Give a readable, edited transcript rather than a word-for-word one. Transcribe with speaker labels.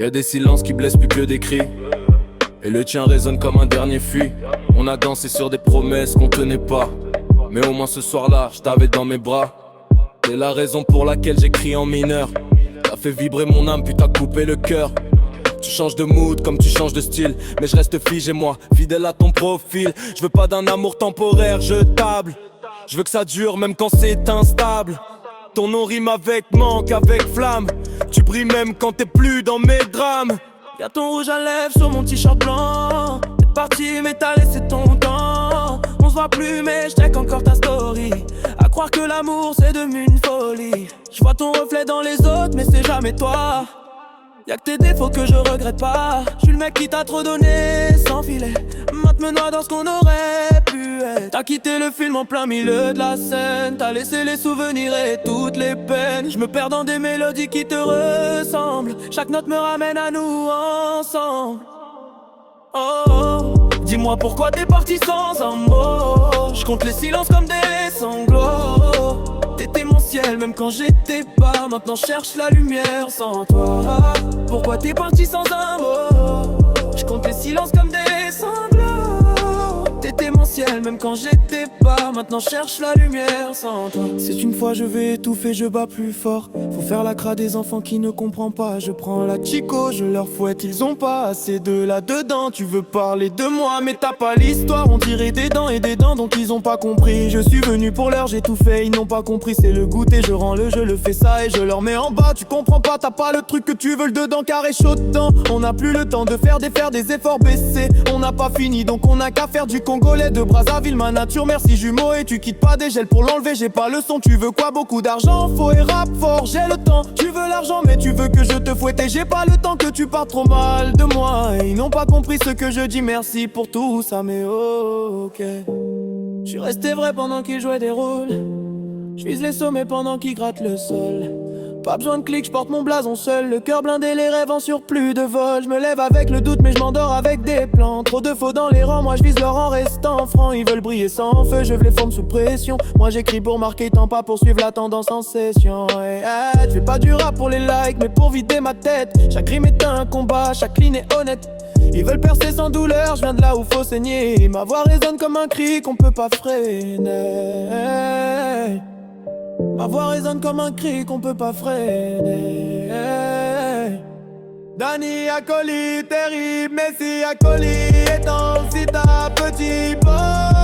Speaker 1: Y'a des silences qui blessent plus que des cris, et le tien résonne comme un dernier fuit. On a dansé sur des promesses qu'on tenait pas, mais au moins ce soir-là, je t'avais dans mes bras. T'es la raison pour laquelle j'écris en mineur. T'as fait vibrer mon âme puis t'as coupé le cœur. Tu changes de mood comme tu changes de style, mais je reste figé moi, fidèle à ton profil. Je veux pas d'un amour temporaire, jetable. Je veux que ça dure même quand c'est instable. Ton nom rime avec manque, avec flamme. Tu brilles même quand t'es plus dans mes drames.
Speaker 2: Y'a ton rouge à lèvres sur mon t-shirt blanc. T'es parti mais t'as laissé ton temps. On se voit plus mais je check encore ta story. À croire que l'amour c'est devenu une folie. Je vois ton reflet dans les autres mais c'est jamais toi. Y'a que tes défauts que je regrette pas. J'suis le mec qui t'a trop donné sans filet. Maintenant me noie dans ce qu'on aurait pu être. T'as quitté le film en plein milieu de la scène. T'as laissé les souvenirs et toutes les peines. Je me perds dans des mélodies qui te ressemblent. Chaque note me ramène à nous ensemble. Oh, oh. Dis-moi pourquoi t'es parti sans un mot. J'compte les silences comme des sanglots. T'étais mon ciel même quand j'étais pas. Maintenant cherche la lumière sans toi. Pourquoi t'es parti sans un mot. J'compte les silences comme des sanglots. T'étais mon ciel même quand j'étais pas. Maintenant cherche la lumière sans toi. C'est une fois je vais étouffer, je bats plus fort. Faut faire la cra des enfants qui ne comprennent pas. Je prends la chico, je leur fouette, ils ont pas assez de là-dedans. Tu veux parler de moi mais t'as pas l'histoire. On dirait des dents et des dents donc ils ont pas compris. Je suis venu pour l'heure, j'ai tout fait, ils n'ont pas compris. C'est le goûter, je rends le jeu, le fais ça et je leur mets en bas. Tu comprends pas, t'as pas le truc que tu veux, le dedans carré chaud dedans. On n'a plus le temps de faire des efforts baissés. On n'a pas fini donc on a qu'à faire du congolais de Brazzaville. Ma nature merci jumeau et tu quittes pas des gels pour l'enlever. J'ai pas le son, tu veux quoi, beaucoup d'argent. Faux et rap fort, j'ai le temps. Tu veux l'argent mais tu veux que je te fouette. Et j'ai pas le temps que tu parles trop mal de moi. Et ils n'ont pas compris ce que je dis, merci pour tout ça mais ok. Je suis resté vrai pendant qu'ils jouaient des rôles. Je vise les sommets pendant qu'ils grattent le sol. Pas besoin de clics, je porte mon blason seul. Le cœur blindé, les rêves en surplus de vol. Je me lève avec le doute mais je m'endors avec des plans. Trop de faux dans les rangs, moi je vise leur en restant franc. Ils veulent briller sans feu, je les forme sous pression. Moi j'écris pour marquer temps, pas pour suivre la tendance en session. Je fais pas du rap pour les likes mais pour vider ma tête. Chaque rime est un combat, chaque ligne est honnête. Ils veulent percer sans douleur, je viens de là où faut saigner. Ma voix résonne comme un cri qu'on peut pas freiner. Ma voix résonne comme un cri qu'on peut pas freiner. Danny acolyte, terrible, Messi acolyte. Étant si ta petit boy.